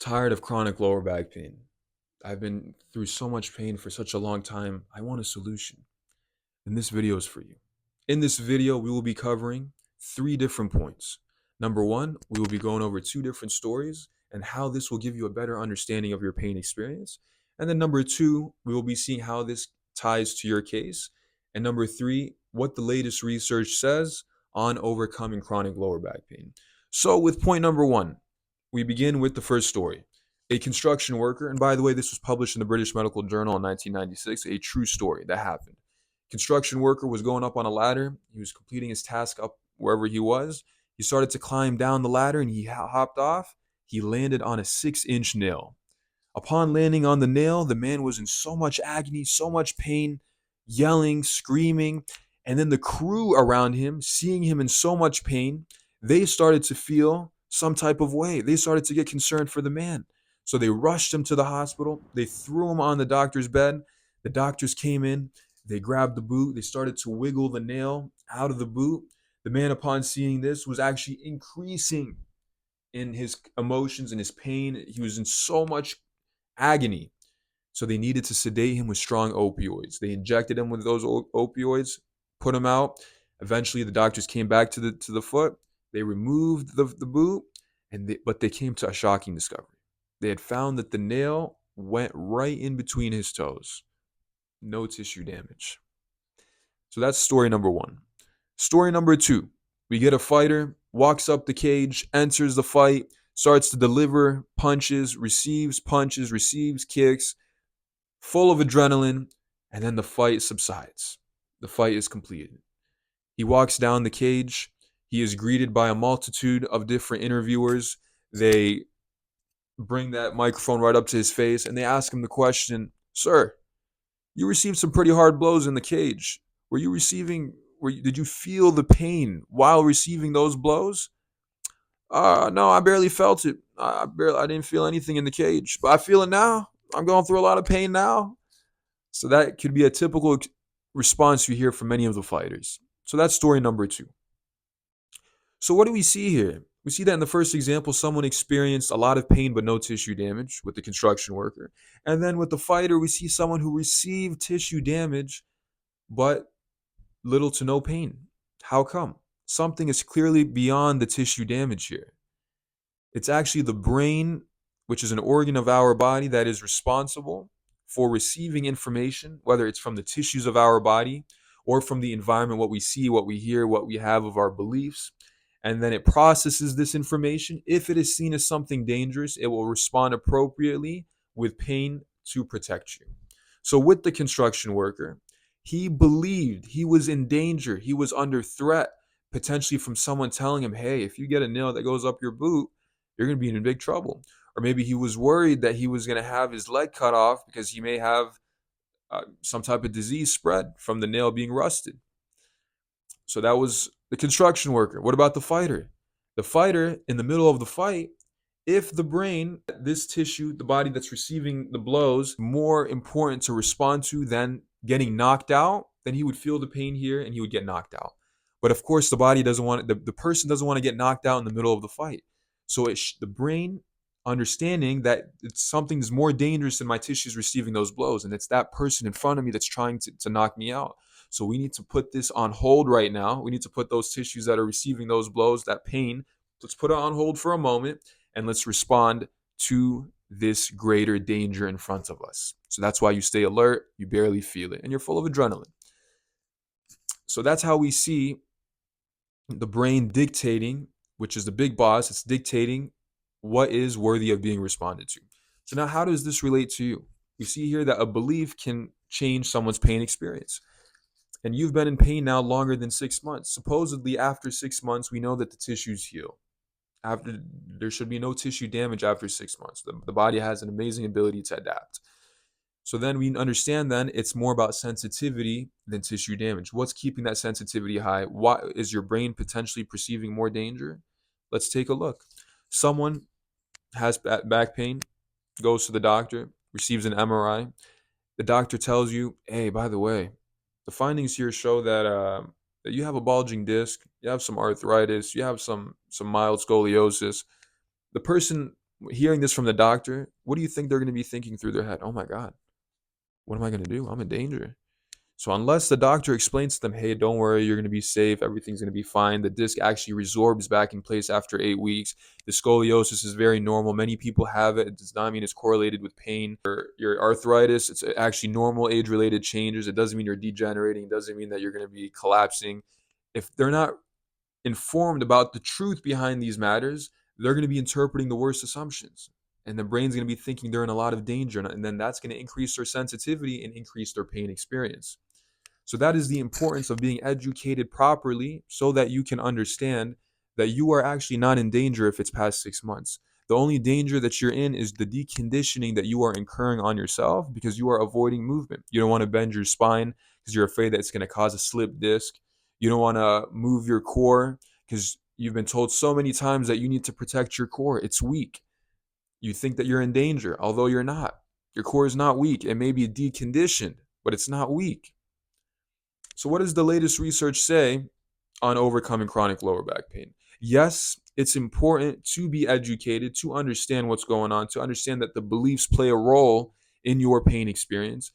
Tired of chronic lower back pain. I've been through so much pain for such a long time. I want a solution. And this video is for you. In this video, we will be covering 3 different points. Number one, we will be going over 2 different stories and how this will give you a better understanding of your pain experience. And then number two, we will be seeing how this ties to your case. And number three, what the latest research says on overcoming chronic lower back pain. So, with point number one, we begin with the first story. A construction worker, and by the way, this was published in the British Medical Journal in 1996, a true story that happened. Construction worker was going up on a ladder. He was completing his task up wherever he was. He started to climb down the ladder and he hopped off. He landed on a 6-inch nail. Upon landing on the nail, the man was in so much agony, so much pain, yelling, screaming. And then the crew around him, seeing him in so much pain, they started to feel some type of way. They started to get concerned for the man. So they rushed him to the hospital. They threw him on the doctor's bed. The doctors came in. They grabbed the boot. They started to wiggle the nail out of the boot. The man, upon seeing this, was actually increasing in his emotions and his pain. He was in so much agony. So they needed to sedate him with strong opioids. They injected him with those opioids, put him out. Eventually, the doctors came back to the foot. They removed the boot, but they came to a shocking discovery. They had found that the nail went right in between his toes. No tissue damage. So that's story number one. Story number two, we get a fighter, walks up the cage, enters the fight, starts to deliver punches, receives kicks, full of adrenaline, and then the fight subsides. The fight is completed. He walks down the cage. He is greeted by a multitude of different interviewers. They bring that microphone right up to his face and they ask him the question, "Sir, you received some pretty hard blows in the cage. Did you feel the pain while receiving those blows?" No, I barely felt it. I didn't feel anything in the cage, but I feel it now. I'm going through a lot of pain now. So that could be a typical response you hear from many of the fighters. So that's story number two. So what do we see here? We see that in the first example, someone experienced a lot of pain but no tissue damage with the construction worker. And then with the fighter, we see someone who received tissue damage but little to no pain. How come? Something is clearly beyond the tissue damage here. It's actually the brain, which is an organ of our body that is responsible for receiving information, whether it's from the tissues of our body or from the environment, what we see, what we hear, what we have of our beliefs. And then it processes this information. If it is seen as something dangerous, it will respond appropriately with pain to protect you. So with the construction worker, he believed he was in danger. He was under threat, potentially from someone telling him, "Hey, if you get a nail that goes up your boot, you're going to be in big trouble." Or maybe he was worried that he was going to have his leg cut off because he may have some type of disease spread from the nail being rusted. So that was the construction worker. What about the fighter? The fighter, in the middle of the fight, if the brain, this tissue, the body that's receiving the blows, more important to respond to than getting knocked out, then he would feel the pain here and he would get knocked out. But of course, the body doesn't want the person doesn't want to get knocked out in the middle of the fight. So the brain understanding that it's something that's more dangerous than my tissues receiving those blows, and it's that person in front of me that's trying to knock me out. So we need to put this on hold right now. We need to put those tissues that are receiving those blows, that pain, let's put it on hold for a moment and let's respond to this greater danger in front of us. So that's why you stay alert, you barely feel it, and you're full of adrenaline. So that's how we see the brain dictating, which is the big boss, it's dictating what is worthy of being responded to. So now how does this relate to you? We see here that a belief can change someone's pain experience. And you've been in pain now longer than 6 months. Supposedly, after 6 months, we know that the tissues heal. There should be no tissue damage after 6 months. The body has an amazing ability to adapt. So then we understand then it's more about sensitivity than tissue damage. What's keeping that sensitivity high? Why is your brain potentially perceiving more danger? Let's take a look. Someone has back pain, goes to the doctor, receives an MRI. The doctor tells you, "Hey, by the way, the findings here show that you have a bulging disc, you have some arthritis, you have some mild scoliosis." The person Hearing this from the doctor, what do you think they're going to be thinking through their head? Oh my God, what am I going to do? I'm in danger. So unless the doctor explains to them, hey, don't worry, you're going to be safe, everything's going to be fine. The disc actually resorbs back in place after 8 weeks. The scoliosis is very normal. Many people have it. It does not mean it's correlated with pain or your arthritis. It's actually normal age-related changes. It doesn't mean you're degenerating. It doesn't mean that you're going to be collapsing. If they're not informed about the truth behind these matters, they're going to be interpreting the worst assumptions. And the brain's going to be thinking they're in a lot of danger. And then that's going to increase their sensitivity and increase their pain experience. So that is the importance of being educated properly so that you can understand that you are actually not in danger if it's past 6 months. The only danger that you're in is the deconditioning that you are incurring on yourself because you are avoiding movement. You don't want to bend your spine because you're afraid that it's going to cause a slip disc. You don't want to move your core because you've been told so many times that you need to protect your core. It's weak. You think that you're in danger, although you're not. Your core is not weak. It may be deconditioned, but it's not weak. So what does the latest research say on overcoming chronic lower back pain? Yes, it's important to be educated, to understand what's going on, to understand that the beliefs play a role in your pain experience,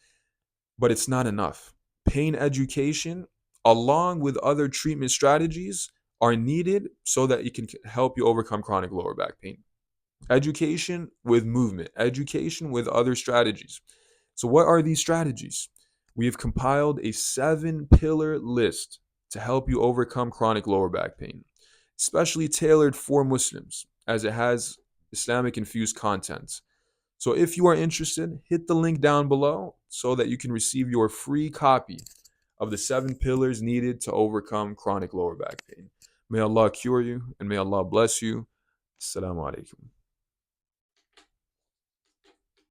but it's not enough. Pain education, along with other treatment strategies, are needed so that it can help you overcome chronic lower back pain. Education with movement, education with other strategies. So, what are these strategies? We have compiled a 7-pillar list to help you overcome chronic lower back pain, especially tailored for Muslims as it has Islamic infused content. So, if you are interested, hit the link down below so that you can receive your free copy of the 7 pillars needed to overcome chronic lower back pain. May Allah cure you and may Allah bless you. Assalamu alaikum.